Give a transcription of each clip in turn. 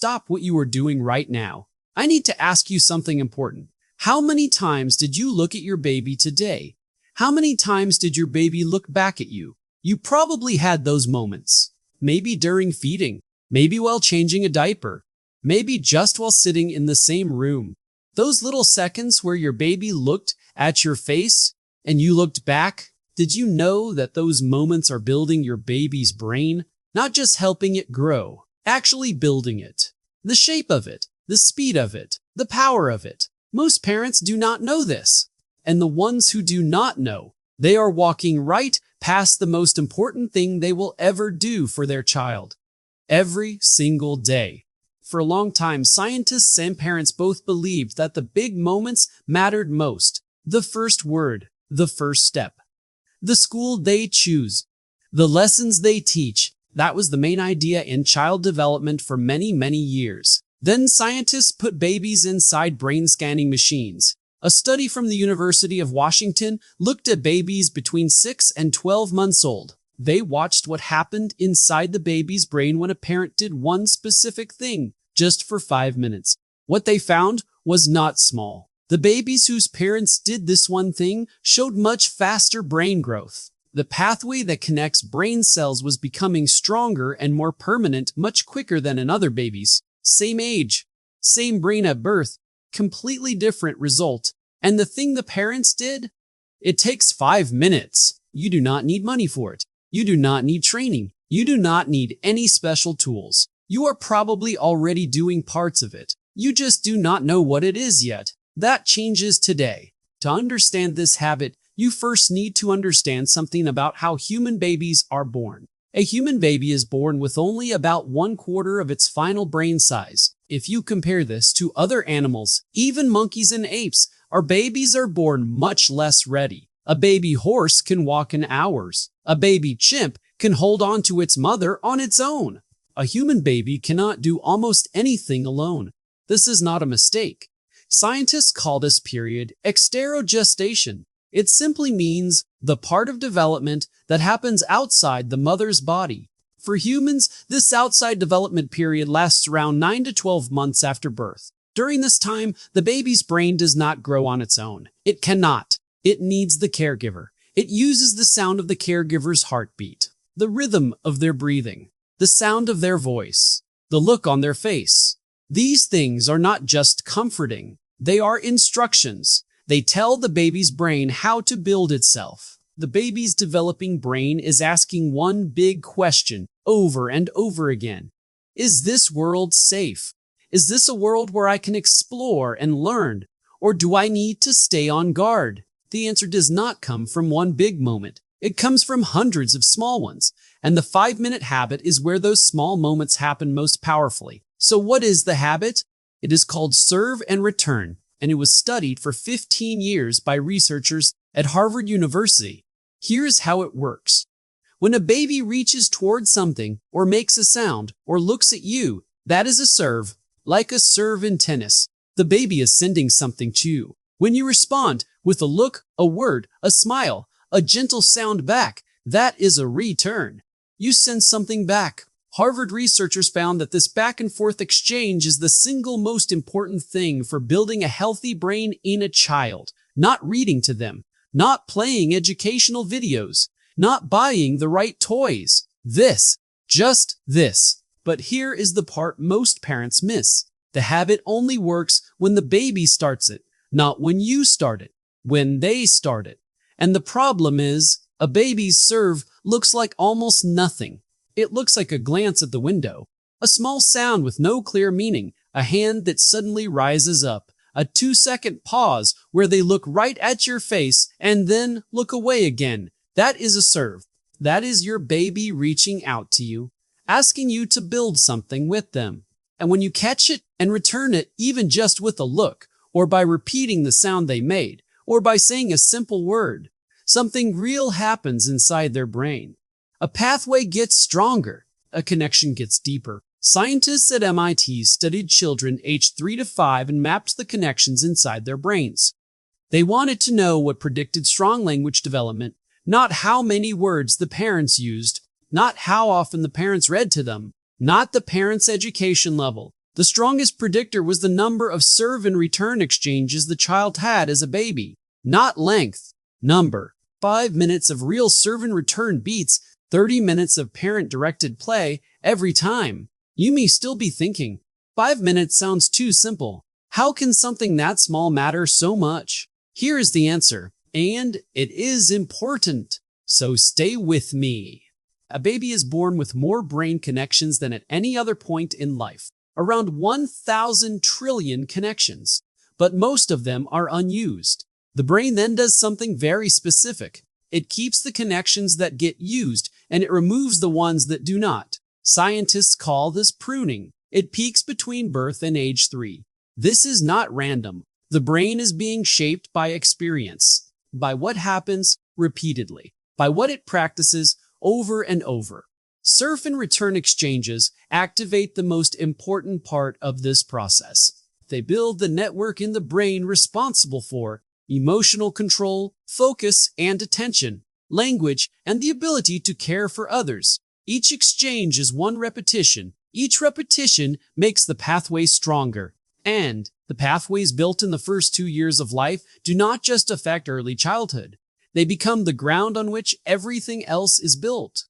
stop what you are doing right now. I need to ask you something important. How many times did you look at your baby today? How many times did your baby look back at you? You probably had those moments. Maybe during feeding, maybe while changing a diaper, maybe just while sitting in the same room. Those little seconds where your baby looked at your face and you looked back, did you know that those moments are building your baby's brain? Not just helping it grow, actually building it. The shape of it, the speed of it, the power of it. Most parents do not know this. And the ones who do not know, they are walking right past the most important thing they will ever do for their child. Every single day. For a long time, scientists and parents both believed that the big moments mattered most. The first word, the first step. The school they choose, the lessons they teach. That was the main idea in child development for many, many years. Then scientists put babies inside brain scanning machines. A study from the University of Washington looked at babies between 6 and 12 months old. They watched what happened inside the baby's brain when a parent did one specific thing, just for 5 minutes. What they found was not small. The babies whose parents did this one thing showed much faster brain growth. The pathway that connects brain cells was becoming stronger and more permanent much quicker than in other babies. Same age, same brain at birth, completely different result. And the thing the parents did? It takes 5 minutes. You do not need money for it. You do not need training. You do not need any special tools. You are probably already doing parts of it. You just do not know what it is yet. That changes today. To understand this habit, you first need to understand something about how human babies are born. A human baby is born with only about 1/4 of its final brain size. If you compare this to other animals, even monkeys and apes, our babies are born much less ready. A baby horse can walk in hours. A baby chimp can hold on to its mother on its own. A human baby cannot do almost anything alone. This is not a mistake. Scientists call this period exterogestation. It simply means the part of development that happens outside the mother's body. For humans, this outside development period lasts around 9 to 12 months after birth. During this time, the baby's brain does not grow on its own. It cannot. It needs the caregiver. It uses the sound of the caregiver's heartbeat, the rhythm of their breathing, the sound of their voice, the look on their face. These things are not just comforting. They are instructions. They tell the baby's brain how to build itself. The baby's developing brain is asking one big question over and over again. Is this world safe? Is this a world where I can explore and learn? Or do I need to stay on guard? The answer does not come from one big moment. It comes from hundreds of small ones. And the 5-minute habit is where those small moments happen most powerfully. So what is the habit? It is called serve and return. And it was studied for 15 years by researchers at Harvard University. Here's how it works. When a baby reaches towards something, or makes a sound, or looks at you, that is a serve. Like a serve in tennis, the baby is sending something to you. When you respond with a look, a word, a smile, a gentle sound back, that is a return. You send something back. Harvard researchers found that this back-and-forth exchange is the single most important thing for building a healthy brain in a child. Not reading to them, not playing educational videos, not buying the right toys. This, just this. But here is the part most parents miss. The habit only works when the baby starts it, not when you start it, when they start it. And the problem is, a baby's serve looks like almost nothing. It looks like a glance at the window, a small sound with no clear meaning, a hand that suddenly rises up, a 2-second pause where they look right at your face and then look away again. That is a serve. That is your baby reaching out to you, asking you to build something with them. And when you catch it and return it, even just with a look, or by repeating the sound they made, or by saying a simple word, something real happens inside their brain. A pathway gets stronger, a connection gets deeper. Scientists at MIT studied children aged 3 to 5 and mapped the connections inside their brains. They wanted to know what predicted strong language development, not how many words the parents used, not how often the parents read to them, not the parents' education level, The strongest predictor was the number of serve and return exchanges the child had as a baby, not length. Number. 5 minutes of real serve and return beats 30 minutes of parent-directed play every time. You may still be thinking, 5 minutes sounds too simple. How can something that small matter so much? Here is the answer, and it is important. So stay with me. A baby is born with more brain connections than at any other point in life, around 1,000 trillion connections, but most of them are unused. The brain then does something very specific. It keeps the connections that get used, and it removes the ones that do not. Scientists call this pruning. It peaks between birth and age 3. This is not random. The brain is being shaped by experience, by what happens repeatedly, by what it practices over and over. Serve and return exchanges activate the most important part of this process. They build the network in the brain responsible for emotional control, focus and attention, language, and the ability to care for others. Each exchange is one repetition. Each repetition makes the pathway stronger. And the pathways built in the first 2 years of life do not just affect early childhood. They become the ground on which everything else is built.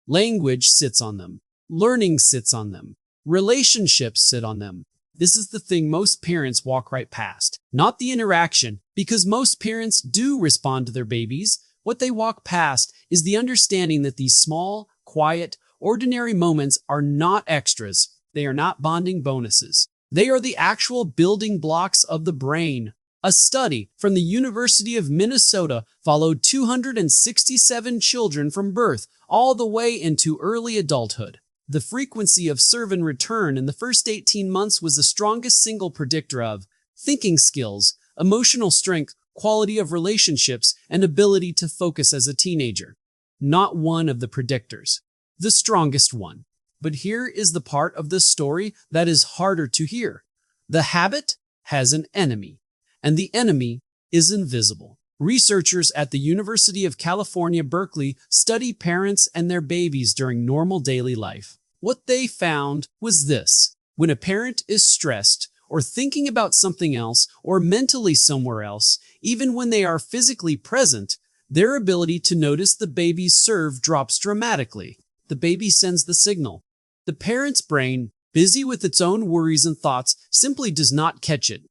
Language sits on them. Learning sits on them. Relationships sit on them. This is the thing most parents walk right past, not the interaction, because most parents do respond to their babies. What they walk past is the understanding that these small, quiet, ordinary moments are not extras. They are not bonding bonuses. They are the actual building blocks of the brain. A study from the University of Minnesota followed 267 children from birth all the way into early adulthood. The frequency of serve and return in the first 18 months was the strongest single predictor of thinking skills, emotional strength, quality of relationships, and ability to focus as a teenager. Not one of the predictors, the strongest one. But here is the part of the story that is harder to hear. The habit has an enemy, and the enemy is invisible. Researchers at the University of California, Berkeley study parents and their babies during normal daily life. What they found was this: when a parent is stressed or thinking about something else or mentally somewhere else, even when they are physically present, their ability to notice the baby's serve drops dramatically. The baby sends the signal. The parent's brain, busy with its own worries and thoughts, simply does not catch it.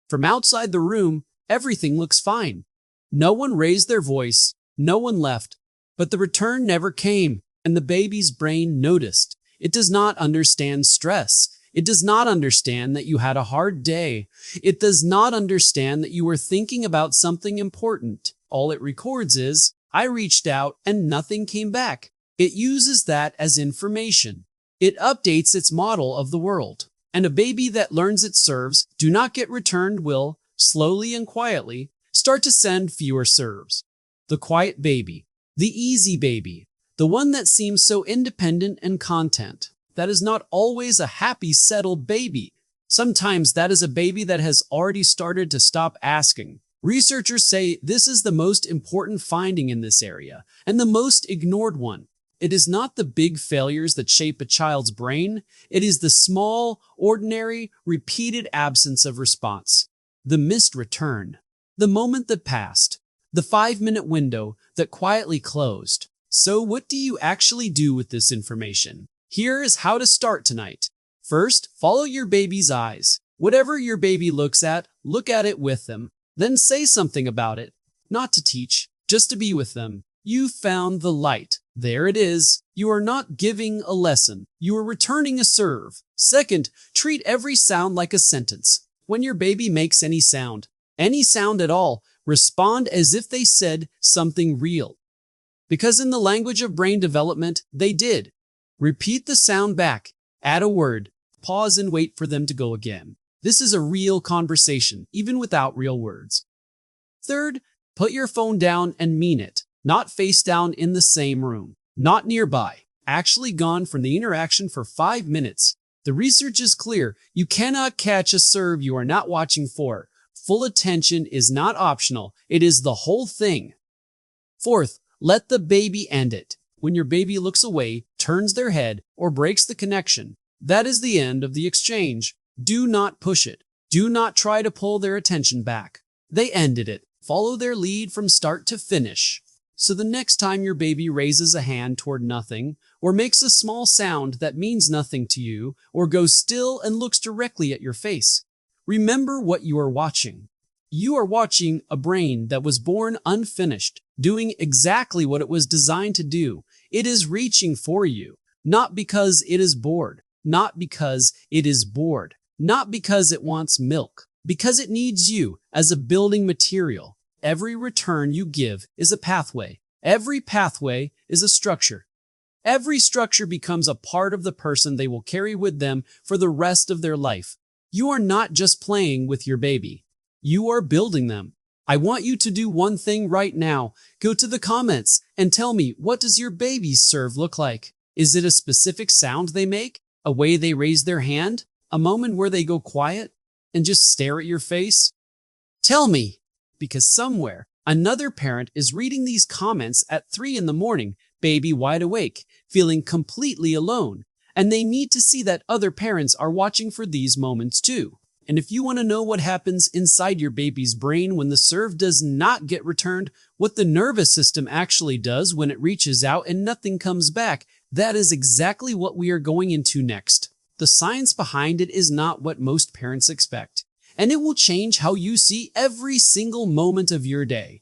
From outside the room, everything looks fine. No one raised their voice, no one left, but the return never came, and the baby's brain noticed. It does not understand stress. It does not understand that you had a hard day. It does not understand that you were thinking about something important. All it records is, I reached out and nothing came back. It uses that as information. It updates its model of the world. And a baby that learns its serves do not get returned will, slowly and quietly, start to send fewer serves. The quiet baby, the easy baby, the one that seems so independent and content. That is not always a happy, settled baby. Sometimes that is a baby that has already started to stop asking. Researchers say this is the most important finding in this area, and the most ignored one. It is not the big failures that shape a child's brain. It is the small, ordinary, repeated absence of response. The missed return. The moment that passed. The 5-minute window that quietly closed. So what do you actually do with this information? Here is how to start tonight. First, follow your baby's eyes. Whatever your baby looks at, look at it with them. Then say something about it. Not to teach, just to be with them. You found the light. There it is. You are not giving a lesson. You are returning a serve. Second, treat every sound like a sentence. When your baby makes any sound at all, respond as if they said something real. Because in the language of brain development, they did. Repeat the sound back. Add a word. Pause and wait for them to go again. This is a real conversation, even without real words. Third, put your phone down and mean it. Not face down in the same room. Not nearby. Actually gone from the interaction for 5 minutes. The research is clear. You cannot catch a serve you are not watching for. Full attention is not optional. It is the whole thing. Fourth, let the baby end it. When your baby looks away, turns their head, or breaks the connection, that is the end of the exchange. Do not push it. Do not try to pull their attention back. They ended it. Follow their lead from start to finish. So the next time your baby raises a hand toward nothing, or makes a small sound that means nothing to you, or goes still and looks directly at your face, remember what you are watching. You are watching a brain that was born unfinished, doing exactly what it was designed to do. It is reaching for you, not because it is bored, not because it is bored, not because it wants milk, because it needs you as a building material. Every return you give is a pathway. Every pathway is a structure. Every structure becomes a part of the person they will carry with them for the rest of their life. You are not just playing with your baby. You are building them. I want you to do one thing right now. Go to the comments and tell me, what does your baby's serve look like? Is it a specific sound they make? A way they raise their hand? A moment where they go quiet and just stare at your face? Tell me, because somewhere another parent is reading these comments at 3 in the morning, baby wide awake, feeling completely alone, and they need to see that other parents are watching for these moments too. And if you want to know what happens inside your baby's brain when the serve does not get returned, what the nervous system actually does when it reaches out and nothing comes back, that is exactly what we are going into next. The science behind it is not what most parents expect, and it will change how you see every single moment of your day.